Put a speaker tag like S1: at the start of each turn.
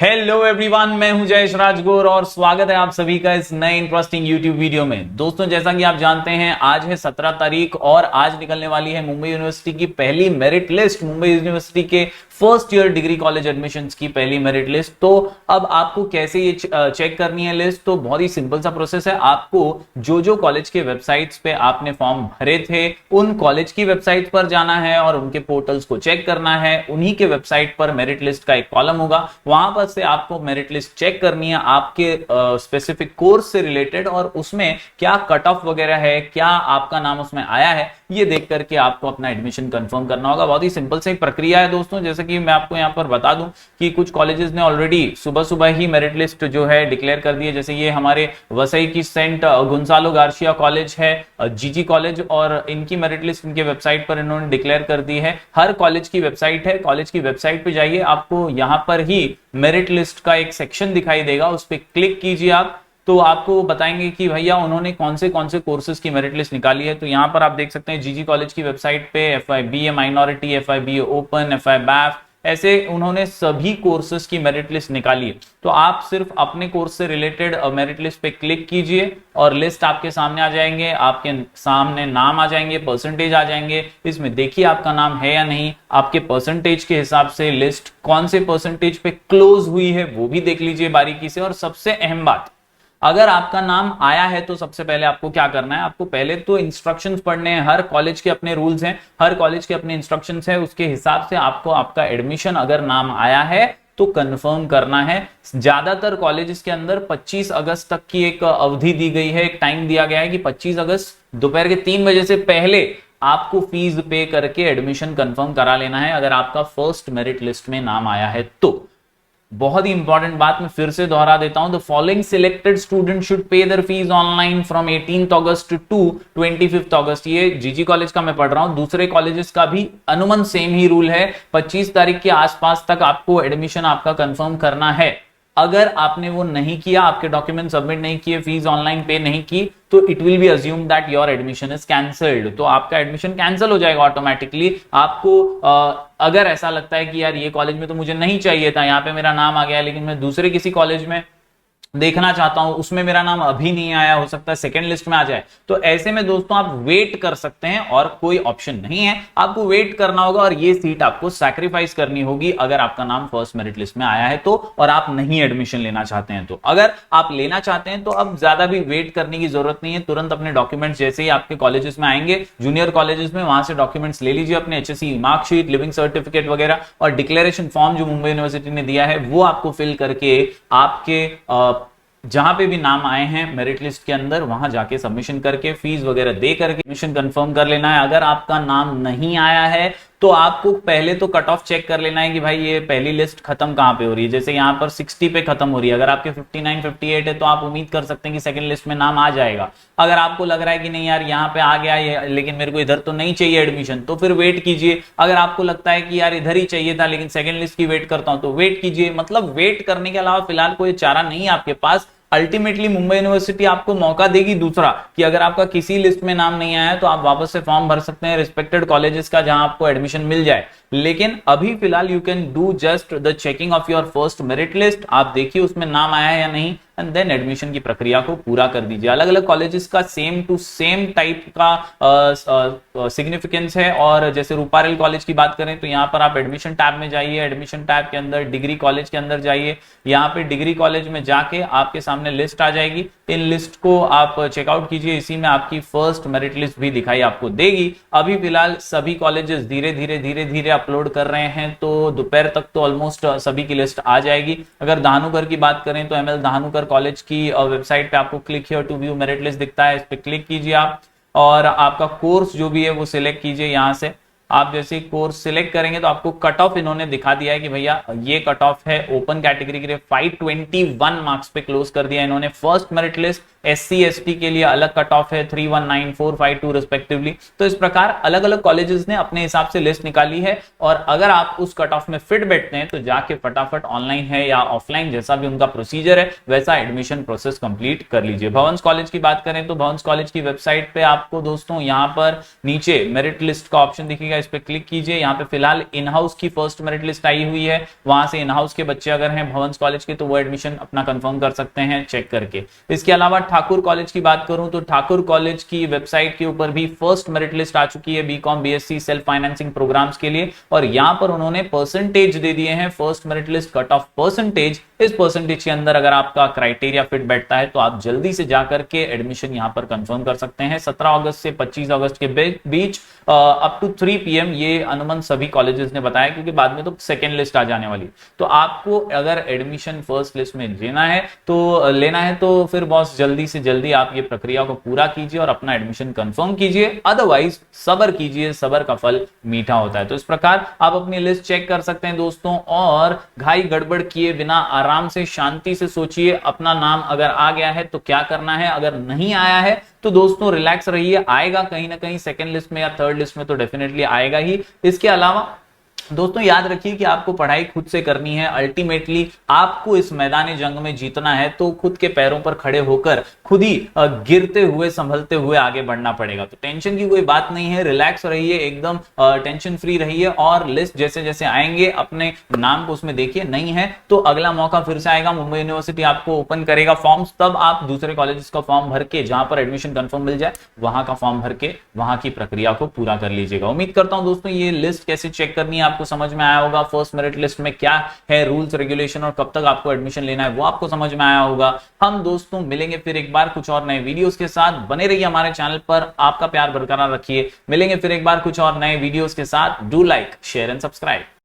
S1: Hello everyone, मैं हूं जयेश राजगुर और स्वागत है आप सभी का इस नए इंटरेस्टिंग यूट्यूब वीडियो में। दोस्तों, जैसा कि आप जानते हैं, आज है 17 तारीख और आज निकलने वाली है मुंबई यूनिवर्सिटी की पहली मेरिट लिस्ट। मुंबई यूनिवर्सिटी के first year degree college admissions की पहली मेरिट लिस्ट। तो अब आपको कैसे ये चेक करनी है लिस्ट, तो बहुत ही सिंपल सा प्रोसेस है। आपको जो जो कॉलेज के वेबसाइट्स पे आपने फॉर्म भरे थे उन कॉलेज की वेबसाइट पर जाना है और उनके पोर्टल्स को चेक करना है। उन्हीं के वेबसाइट पर मेरिट लिस्ट का एक कॉलम होगा, वहां पर से आपको मेरिट लिस्ट चेक करनी है आपके स्पेसिफिक कोर्स से रिलेटेड, और उसमें क्या कट ऑफ वगैरह है, क्या आपका नाम उसमें आया है, ये देख करके आपको अपना एडमिशन कंफर्म करना होगा। बहुत ही सिंपल सी प्रक्रिया है दोस्तों। जैसे कि मैं आपको यहाँ पर बता दूं कि कुछ कॉलेजेस ने ऑलरेडी सुबह सुबह ही मेरिट लिस्ट जो है डिक्लेयर कर दी है। जैसे ये हमारे वसई की सेंट गुंसालो गार्शिया कॉलेज है, जीजी कॉलेज, और इनकी मेरिट लिस्ट इनके वेबसाइट पर इन्होंने डिक्लेयर कर दी है। हर कॉलेज की वेबसाइट है, कॉलेज की वेबसाइट पे जाइए, आपको यहाँ पर ही मेरिट लिस्ट का एक सेक्शन दिखाई देगा, उस पर क्लिक कीजिए आप, तो आपको बताएंगे कि भैया उन्होंने कौन से कोर्सेज की मेरिट लिस्ट निकाली है। तो यहाँ पर आप देख सकते हैं जीजी कॉलेज की वेबसाइट पे FI BA minority, FI BA open, FI BAF, ऐसे उन्होंने सभी कोर्सेज की मेरिट लिस्ट निकाली है। तो आप सिर्फ अपने कोर्स से रिलेटेड मेरिट लिस्ट पे क्लिक कीजिए और लिस्ट आपके सामने आ जाएंगे, आपके सामने नाम आ जाएंगे, परसेंटेज आ जाएंगे। इसमें देखिए आपका नाम है या नहीं, आपके परसेंटेज के हिसाब से लिस्ट कौन से परसेंटेज पे क्लोज हुई है वो भी देख लीजिए बारीकी से। और सबसे अहम बात, अगर आपका नाम आया है तो सबसे पहले आपको क्या करना है, आपको पहले तो इंस्ट्रक्शंस पढ़ने हैं। हर कॉलेज के अपने रूल्स हैं, हर कॉलेज के अपने इंस्ट्रक्शंस हैं, उसके हिसाब से आपको आपका एडमिशन अगर नाम आया है तो कंफर्म करना है। ज्यादातर कॉलेजेस के अंदर 25 अगस्त तक की एक अवधि दी गई है, एक टाइम दिया गया है कि 25 अगस्त दोपहर के 3 बजे से पहले आपको फीस पे करके एडमिशन कंफर्म करा लेना है, अगर आपका फर्स्ट मेरिट लिस्ट में नाम आया है तो। बहुत ही इंपॉर्टेंट बात मैं फिर से दोहरा देता हूं, the following selected student should pay their fees online from 18 August to 25 August. ये जीजी कॉलेज का मैं पढ़ रहा हूं, दूसरे कॉलेजेस का भी अनुमान सेम ही रूल है। 25 तारीख के आसपास तक आपको एडमिशन आपका कंफर्म करना है। अगर आपने वो नहीं किया, आपके डॉक्यूमेंट सबमिट नहीं किए, फीस ऑनलाइन पे नहीं की, तो it will be assume that your admission is cancelled. तो आपका एडमिशन कैंसिल हो जाएगा ऑटोमेटिकली। आपको अगर ऐसा लगता है कि यार ये कॉलेज में तो मुझे नहीं चाहिए था, यहाँ पे मेरा नाम आ गया है, लेकिन मैं दूसरे किसी कॉलेज में देखना चाहता हूं, उसमें मेरा नाम अभी नहीं आया, हो सकता है सेकंड लिस्ट में आ जाए, तो ऐसे में दोस्तों आप वेट कर सकते हैं और कोई ऑप्शन नहीं है, आपको वेट करना होगा और ये सीट आपको सैक्रिफाइस करनी होगी अगर आपका नाम फर्स्ट मेरिट लिस्ट में आया है तो, और आप नहीं एडमिशन लेना चाहते हैं तो। अगर आप लेना चाहते हैं तो अब ज्यादा भी वेट करने की जरूरत नहीं है, तुरंत अपने डॉक्यूमेंट्स जैसे ही आपके कॉलेजेस में आएंगे, जूनियर कॉलेजेस में, वहां से डॉक्यूमेंट्स ले लीजिए, अपने HSC मार्कशीट, लिविंग सर्टिफिकेट वगैरह, और डिक्लेरेशन फॉर्म जो मुंबई यूनिवर्सिटी ने दिया है वो आपको फिल करके आपके जहां पे भी नाम आए हैं मेरिट लिस्ट के अंदर वहां जाके सबमिशन करके फीस वगैरह दे करके एडमिशन कंफर्म कर लेना है। अगर आपका नाम नहीं आया है तो आपको पहले तो कट ऑफ चेक कर लेना है कि भाई ये पहली लिस्ट खत्म कहां पे हो रही है। जैसे यहाँ पर 60 पे खत्म हो रही है, अगर आपके 59 58 है तो आप उम्मीद कर सकते हैं कि सेकंड लिस्ट में नाम आ जाएगा। अगर आपको लग रहा है कि नहीं यार यहाँ पे आ गया ये, लेकिन मेरे को इधर तो नहीं चाहिए एडमिशन, तो फिर वेट कीजिए। अगर आपको लगता है कि यार इधर ही चाहिए था लेकिन सेकंड लिस्ट की वेट करता हूं, तो वेट कीजिए। मतलब वेट करने के अलावा फिलहाल कोई चारा नहीं है आपके पास। अल्टीमेटली मुंबई यूनिवर्सिटी आपको मौका देगी दूसरा कि अगर आपका किसी लिस्ट में नाम नहीं आया है तो आप वापस से फॉर्म भर सकते हैं रिस्पेक्टेड कॉलेजेस का जहां आपको एडमिशन मिल जाए। लेकिन अभी फिलहाल you can do just the checking of your first merit list. आप देखिए उसमें नाम आया है या नहीं, एंड देन एडमिशन की प्रक्रिया को पूरा कर दीजिए। अलग अलग कॉलेजेस का सेम टू सेम टाइप का सिग्निफिकेंस है। और जैसे रूपारेल कॉलेज की बात करें तो यहाँ पर आप एडमिशन टैब में जाइए, एडमिशन टैब के अंदर डिग्री कॉलेज के अंदर जाइए, यहाँ पे डिग्री कॉलेज में जाके आपके सामने लिस्ट आ जाएगी। इन लिस्ट को आप चेकआउट कीजिए, इसी में आपकी फर्स्ट मेरिट लिस्ट भी दिखाई आपको देगी। अभी फिलहाल सभी कॉलेजेस धीरे धीरे अपलोड कर रहे हैं, तो दोपहर तक तो ऑलमोस्ट सभी की लिस्ट आ जाएगी। अगर धानुकर की बात करें तो ML धानुकर कॉलेज की वेबसाइट पे आपको click here to view merit list दिखता है, इस पे क्लिक कीजिए आप और आपका कोर्स जो भी है वो सिलेक्ट कीजिए। यहां से आप जैसे कोर्स सिलेक्ट करेंगे तो आपको कट ऑफ इन्होंने दिखा दिया है कि भैया ये कट ऑफ है ओपन कैटेगरी के लिए 521 मार्क्स पे क्लोज कर दिया इन्होंने first merit list. SC ST के लिए अलग कट ऑफ है 319 452 रिस्पेक्टिवली। तो इस प्रकार अलग अलग कॉलेजेस ने अपने हिसाब से लिस्ट निकाली है, और अगर आप उस कट ऑफ में फिट बैठते हैं तो जाके फटाफट ऑनलाइन है या ऑफलाइन जैसा भी उनका प्रोसीजर है वैसा एडमिशन प्रोसेस कंप्लीट कर लीजिए। भवंस कॉलेज की बात करें तो भवंस कॉलेज की वेबसाइट पे आपको दोस्तों यहाँ पर नीचे मेरिट लिस्ट का ऑप्शन दिखेगा, इस पे क्लिक कीजिए। यहाँ पे फिलहाल इन हाउस की फर्स्ट मेरिट लिस्ट आई हुई है, वहां से इन हाउस के बच्चे अगर हैं भवंस कॉलेज के तो वो एडमिशन अपना कंफर्म कर सकते हैं चेक करके। इसके अलावा ठाकुर कॉलेज की बात करूं तो ठाकुर कॉलेज की वेबसाइट के ऊपर भी फर्स्ट मेरिट लिस्ट आ चुकी है BCom BSc self financing programmes के लिए, और यहां पर उन्होंने परसेंटेज दे दिए हैं, first merit list cut off percentage. इस परसेंटेज के अंदर अगर आपका क्राइटेरिया फिट बैठता है तो आप जल्दी से जाकर के एडमिशन यहां पर कंफर्म कर सकते हैं। 17 अगस्त से 25 अगस्त के बीच अप टू 3 PM ये अनुमान सभी कॉलेजेस ने बताया, क्योंकि बाद में तो सेकेंड लिस्ट आ जाने वाली। तो आपको अगर एडमिशन फर्स्ट लिस्ट में लेना है तो फिर बॉस जल्दी से जल्दी आप ये प्रक्रिया को पूरा कीजिए और अपना एडमिशन कंफर्म कीजिए, अदरवाइज सब्र कीजिए, सब्र का फल मीठा होता है। तो इस प्रकार आप अपनी लिस्ट चेक कर सकते हैं दोस्तों, और घाई गड़बड़ किए बिना आराम से शांति से सोचिए अपना नाम अगर आ गया है तो क्या करना है, अगर नहीं आया है तो दोस्तों रिलैक्स रहिए, आएगा कहीं ना कहीं सेकंड लिस्ट में या थर्ड लिस्ट में तो डेफिनेटली आएगा ही। इसके अलावा दोस्तों याद रखिए कि आपको पढ़ाई खुद से करनी है, अल्टीमेटली आपको इस मैदानी जंग में जीतना है तो खुद के पैरों पर खड़े होकर खुद ही गिरते हुए संभलते हुए आगे बढ़ना पड़ेगा। तो टेंशन की कोई बात नहीं है, रिलैक्स रहिए, एकदम टेंशन फ्री रहिए, और लिस्ट जैसे जैसे आएंगे अपने नाम को उसमें देखिए, नहीं है तो अगला मौका फिर से आएगा, मुंबई यूनिवर्सिटी आपको ओपन करेगा फॉर्म्स, तब आप दूसरे कॉलेजेस का फॉर्म भर के जहां पर एडमिशन कंफर्म मिल जाए वहां का फॉर्म भर के वहां की प्रक्रिया को पूरा कर लीजिएगा। उम्मीद करता हूं दोस्तों ये लिस्ट कैसे चेक करनी है आपको समझ में आया होगा, फर्स्ट मेरिट लिस्ट में क्या है रूल्स रेगुलेशन और कब तक आपको एडमिशन लेना है वो आपको समझ में आया होगा। हम दोस्तों मिलेंगे फिर एक बार कुछ और नए वीडियोस के साथ, बने रहिए हमारे चैनल पर, आपका प्यार बरकरार रखिए। मिलेंगे फिर एक बार कुछ और नए वीडियोस के साथ, do like share and subscribe.